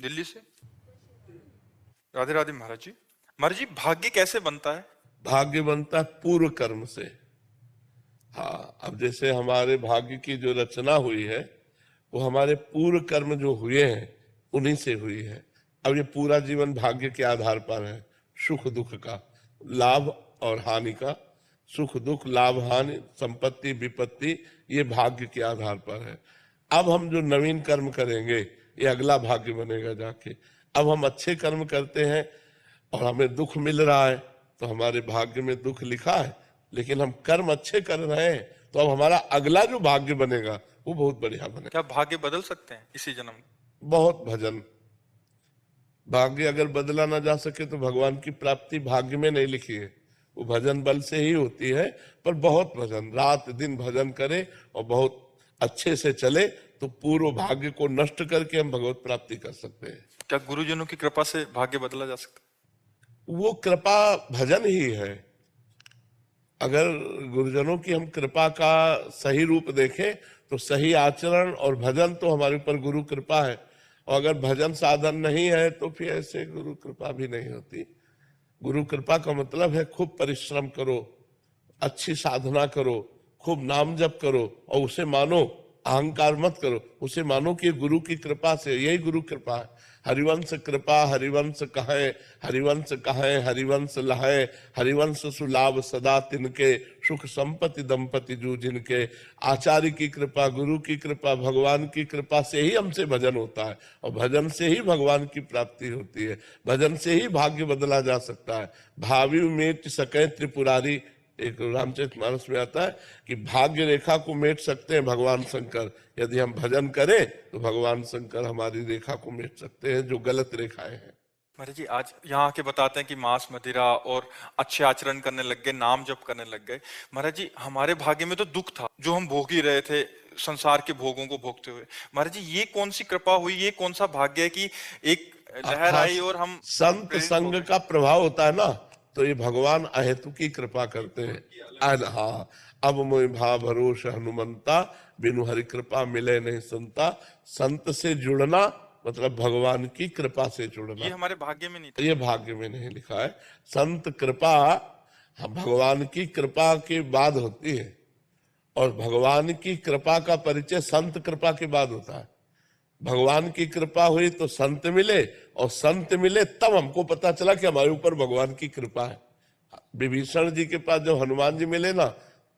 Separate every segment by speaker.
Speaker 1: दिल्ली से। राधे राधे महाराज जी। महाराज जी, भाग्य कैसे बनता है?
Speaker 2: भाग्य बनता है पूर्व कर्म से। हाँ, अब जैसे हमारे भाग्य की जो रचना हुई है वो हमारे पूर्व कर्म जो हुए हैं उन्हीं से हुई है। अब ये पूरा जीवन भाग्य के आधार पर है, सुख दुख का, लाभ और हानि का, सुख दुख लाभ हानि संपत्ति विपत्ति, ये भाग्य के आधार पर है। अब हम जो नवीन कर्म करेंगे ये अगला भाग्य बनेगा जाके। अब हम अच्छे कर्म करते हैं और हमें दुख मिल रहा है तो हमारे भाग्य में दुख लिखा है, लेकिन हम कर्म अच्छे कर रहे हैं तो अब हमारा अगला जो भाग्य बनेगा वो बहुत बढ़िया बनेगा।
Speaker 1: क्या भाग्य बदल सकते हैं इसी जन्म?
Speaker 2: बहुत भजन। भाग्य अगर बदला ना जा सके तो भगवान की प्राप्ति भाग्य में नहीं लिखी है, वो भजन बल से ही होती है। पर बहुत भजन, रात दिन भजन करे और बहुत अच्छे से चले तो पूर्व भाग्य को नष्ट करके हम भगवत प्राप्ति कर सकते हैं।
Speaker 1: क्या गुरुजनों की कृपा से भाग्य बदला जा सकता है?
Speaker 2: वो कृपा भजन ही है। अगर गुरुजनों की हम कृपा का सही रूप देखें तो सही आचरण और भजन तो हमारे ऊपर गुरु कृपा है, और अगर भजन साधन नहीं है तो फिर ऐसे गुरु कृपा भी नहीं होती। गुरु कृपा का मतलब है खूब परिश्रम करो, अच्छी साधना करो, खूब नाम जप करो और उसे मानो, अहंकार मत करो, उसे मानो कि गुरु की कृपा से, यही गुरु कृपा है। हरिवंश कृपा हरिवंश कहे, हरिवंश कहे हरिवंश लहे, हरिवंश सुलाभ सदा तिनके, सुख संपत्ति दंपति जू जिनके। आचार्य की कृपा, गुरु की कृपा, भगवान की कृपा से ही हमसे भजन होता है, और भजन से ही भगवान की प्राप्ति होती है, भजन से ही भाग्य बदला जा सकता है। भावी मेट सके त्रिपुरारी, एक रामचरितमानस में आता है कि भाग्य रेखा को मेट सकते हैं भगवान शंकर। यदि हम भजन करें तो भगवान शंकर हमारी रेखा को मेट सकते हैं, जो गलत रेखाएं हैं।
Speaker 1: महाराज जी, आज यहाँ के बताते हैं कि मांस मदिरा और अच्छे आचरण करने लग गए, नाम जप करने लग गए। महाराज जी, हमारे भाग्य में तो दुख था जो हम भोग ही रहे थे, संसार के भोगों को भोगते हुए। महाराज जी, ये कौन सी कृपा हुई, ये कौन सा भाग्य है कि एक लहर आई और हम
Speaker 2: संत संग का प्रभाव होता है ना, तो ये भगवान अहेतु की कृपा करते हैं। हाँ, अब मोहि भाव भरोस हनुमंता, बिनु हरि कृपा मिले नहीं संता। संत से जुड़ना मतलब भगवान की कृपा से जुड़ना,
Speaker 1: ये हमारे भाग्य में नहीं था।
Speaker 2: ये भाग्य में नहीं लिखा है। संत कृपा भगवान की कृपा के बाद होती है, और भगवान की कृपा का परिचय संत कृपा के बाद होता है। भगवान की कृपा हुई तो संत मिले, और संत मिले तब हमको पता चला कि हमारे ऊपर भगवान की कृपा है। विभीषण जी के पास जब हनुमान जी मिले ना,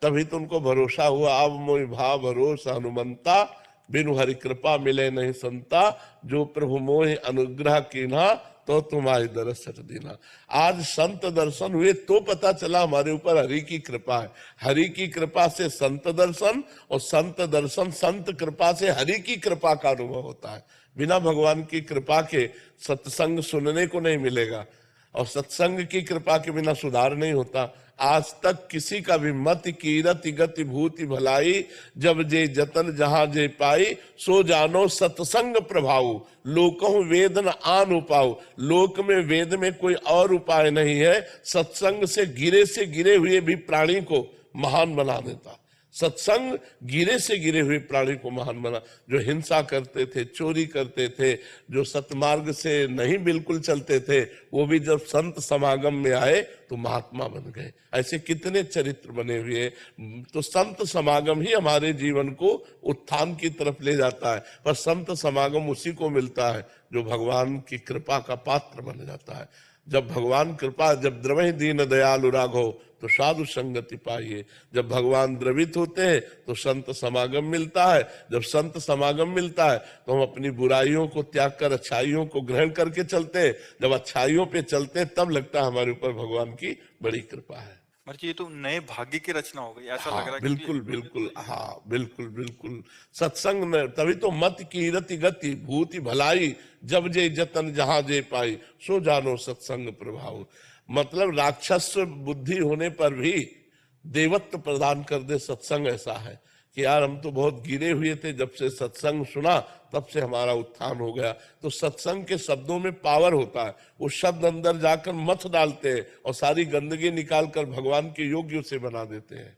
Speaker 2: तभी तो उनको भरोसा हुआ। अब मोहि भाव भरोसा हनुमंता, बिनु हरि कृपा मिले नहीं संता। जो प्रभु मोहि अनुग्रह कीन्हा, तो तुम्हारी दरस सच दीना। आज संत दर्शन हुए तो पता चला हमारे ऊपर हरि की कृपा है। हरि की कृपा से संत दर्शन, और संत दर्शन संत कृपा से हरि की कृपा का अनुभव होता है। बिना भगवान की कृपा के सत्संग सुनने को नहीं मिलेगा, और सत्संग की कृपा के बिना सुधार नहीं होता। आज तक किसी का भी मत कीरति गति भूति भलाई, जब जे जतन जहां जे पाई, सो जानो सत्संग प्रभाव, लोकहु वेद न आन उपाय। लोक में वेद में कोई और उपाय नहीं है, सत्संग से गिरे हुए भी प्राणी को महान बना देता। सत्संग गिरे से गिरे हुए प्राणी को महान बना। जो हिंसा करते थे, चोरी करते थे, जो सतमार्ग से नहीं बिल्कुल चलते थे, वो भी जब संत समागम में आए तो महात्मा बन गए। ऐसे कितने चरित्र बने हुए। तो संत समागम ही हमारे जीवन को उत्थान की तरफ ले जाता है। पर संत समागम उसी को मिलता है जो भगवान की कृपा का पात्र बन जाता है। जब भगवान कृपा, जब द्रवहि दीन दयालु राघव, तो साधु संगति पाइए। जब भगवान द्रवित होते हैं तो संत समागम मिलता है। जब संत समागम मिलता है तो हम अपनी बुराइयों को त्याग कर अच्छाइयों को ग्रहण करके चलते हैं। जब अच्छाइयों पे चलते हैं तब लगता है हमारे ऊपर भगवान की बड़ी कृपा है।
Speaker 1: ये तो नए भाग्य की रचना हो गई, ऐसा लग रहा है।
Speaker 2: बिल्कुल बिल्कुल, हाँ बिल्कुल बिल्कुल। सत्संग में तभी तो मत कीरति गति भूति भलाई, जब जे जतन जहां जे पाई, सो जानो सत्संग प्रभाव। मतलब राक्षस बुद्धि होने पर भी देवत्व प्रदान कर दे सत्संग। ऐसा है कि यार हम तो बहुत गिरे हुए थे, जब से सत्संग सुना तब से हमारा उत्थान हो गया। तो सत्संग के शब्दों में पावर होता है। वो शब्द अंदर जाकर मथ डालते हैं और सारी गंदगी निकाल कर भगवान के योग्य से बना देते हैं।